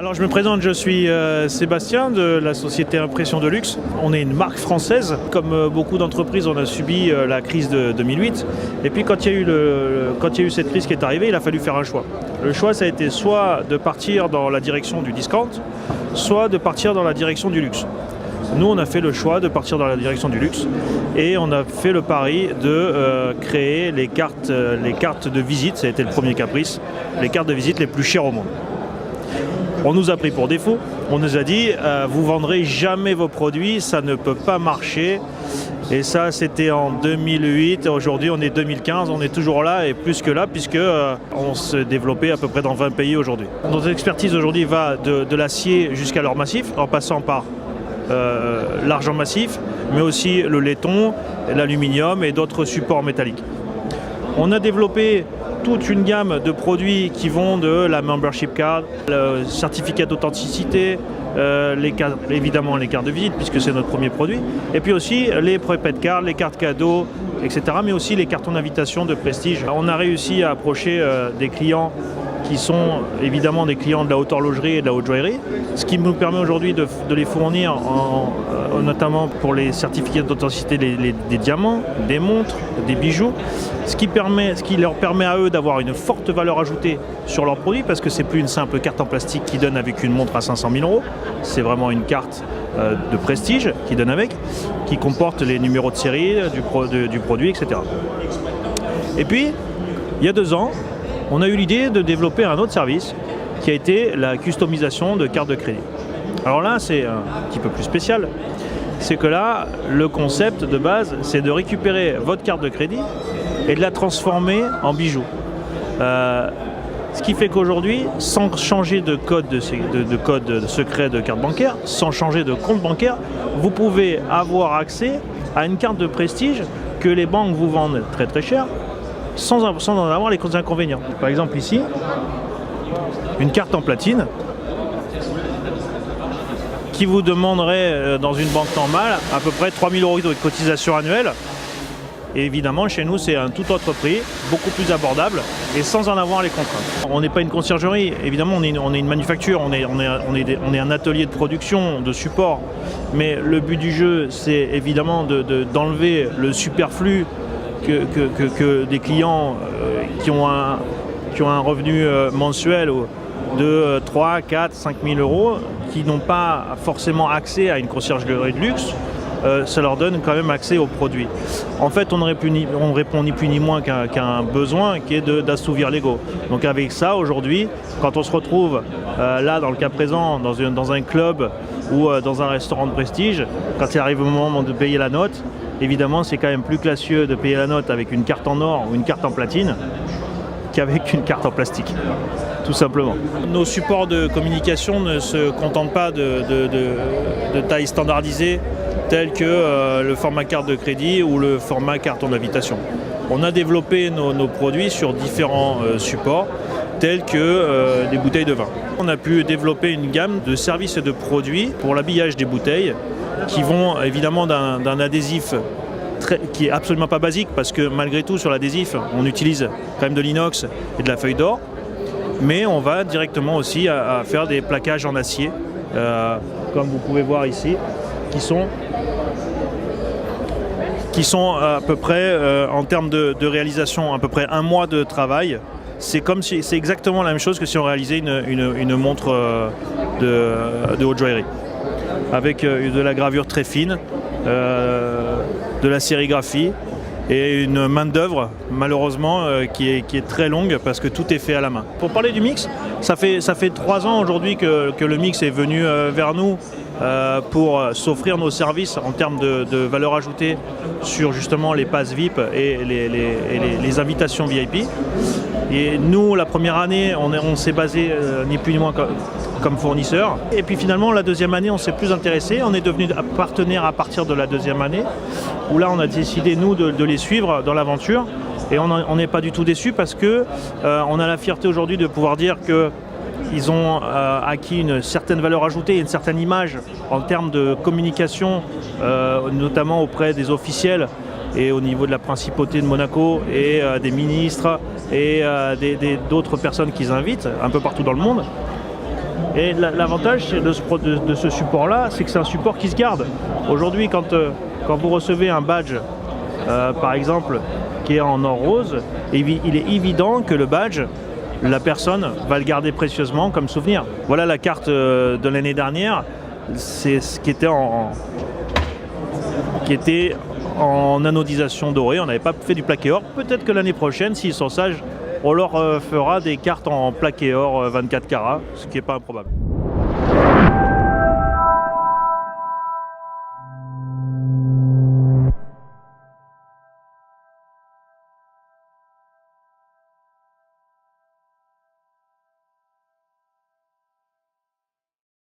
Alors je me présente, je suis Sébastien de la société Impression de Luxe. On est une marque française. Comme beaucoup d'entreprises, on a subi la crise de 2008. Et puis quand il y a eu cette crise qui est arrivée, il a fallu faire un choix. Le choix, ça a été soit de partir dans la direction du discount, soit de partir dans la direction du luxe. Nous, on a fait le choix de partir dans la direction du luxe et on a fait le pari de créer les cartes de visite. Ça a été le premier caprice, les cartes de visite les plus chères au monde. On nous a pris pour défaut, on nous a dit vous vendrez jamais vos produits, ça ne peut pas marcher. Et ça c'était en 2008, aujourd'hui on est 2015, on est toujours là et plus que là puisque on se développait à peu près dans 20 pays aujourd'hui. Notre expertise aujourd'hui va de l'acier jusqu'à l'or massif, en passant par l'argent massif, mais aussi le laiton, l'aluminium et d'autres supports métalliques. On a développé toute une gamme de produits qui vont de la membership card, le certificat d'authenticité, évidemment les cartes de visite puisque c'est notre premier produit, et puis aussi les prepaid cards, les cartes cadeaux, etc. mais aussi les cartons d'invitation de prestige. On a réussi à approcher des clients qui sont évidemment des clients de la haute horlogerie et de la haute joaillerie, ce qui nous permet aujourd'hui de les fournir notamment pour les certificats d'authenticité des diamants, des montres, des bijoux, ce qui leur permet à eux d'avoir une forte valeur ajoutée sur leurs produits parce que c'est plus une simple carte en plastique qui donne avec une montre à 500 000 €, c'est vraiment une carte de prestige qui donne avec, qui comporte les numéros de série du produit, etc. Et puis, il y a 2 ans, on a eu l'idée de développer un autre service qui a été la customisation de cartes de crédit. Alors là, c'est un petit peu plus spécial. C'est que là, le concept de base, c'est de récupérer votre carte de crédit et de la transformer en bijoux. Ce qui fait qu'aujourd'hui, sans changer de code secret de carte bancaire, sans changer de compte bancaire, vous pouvez avoir accès à une carte de prestige que les banques vous vendent très très cher, sans en avoir les inconvénients. Par exemple ici, une carte en platine qui vous demanderait dans une banque normale à peu près 3 000 € de cotisation annuelle. Et évidemment, chez nous, c'est un tout autre prix, beaucoup plus abordable et sans en avoir les contraintes. On n'est pas une conciergerie, évidemment, on est une manufacture, on est un atelier de production, de support. Mais le but du jeu, c'est évidemment d'enlever le superflu que des clients qui ont un revenu mensuel de 3, 4, 5 000 €, qui n'ont pas forcément accès à une conciergerie de luxe, ça leur donne quand même accès aux produits. En fait, on répond ni plus ni moins qu'à un besoin qui est d'assouvir l'ego. Donc avec ça, aujourd'hui, quand on se retrouve là, dans le cas présent, dans un club ou dans un restaurant de prestige, quand il arrive au moment de payer la note, évidemment, c'est quand même plus classieux de payer la note avec une carte en or ou une carte en platine qu'avec une carte en plastique, tout simplement. Nos supports de communication ne se contentent pas de taille standardisée tels que le format carte de crédit ou le format carton d'invitation. On a développé nos produits sur différents supports tels que des bouteilles de vin. On a pu développer une gamme de services et de produits pour l'habillage des bouteilles qui vont évidemment d'un adhésif qui est absolument pas basique parce que malgré tout sur l'adhésif on utilise quand même de l'inox et de la feuille d'or, mais on va directement aussi à faire des plaquages en acier comme vous pouvez voir ici qui sont à peu près en termes de réalisation à peu près 1 mois de travail. C'est exactement la même chose que si on réalisait une montre de haute joaillerie avec de la gravure très fine, de la sérigraphie et une main d'œuvre malheureusement qui est très longue parce que tout est fait à la main. Pour parler du mix, ça fait 3 ans aujourd'hui que le mix est venu vers nous pour s'offrir nos services en termes de valeur ajoutée sur justement les passes VIP et les invitations VIP. Et nous, la première année, on s'est basé ni plus ni moins comme fournisseur. Et puis finalement, la deuxième année, on s'est plus intéressé. On est devenu partenaire à partir de la deuxième année, où là, on a décidé, nous, de les suivre dans l'aventure. Et on n'est pas du tout déçus parce que on a la fierté aujourd'hui de pouvoir dire qu'ils ont acquis une certaine valeur ajoutée et une certaine image en termes de communication, notamment auprès des officiels et au niveau de la principauté de Monaco et des ministres et d'autres personnes qu'ils invitent un peu partout dans le monde. Et l'avantage de ce support-là, c'est que c'est un support qui se garde. Aujourd'hui, quand vous recevez un badge, par exemple, qui est en or rose, il est évident que le badge, la personne va le garder précieusement comme souvenir. Voilà la carte de l'année dernière, c'est ce qui était en anodisation dorée. On n'avait pas fait du plaqué or. Peut-être que l'année prochaine, s'ils sont sages, on leur fera des cartes en plaqué or 24 carats, ce qui n'est pas improbable.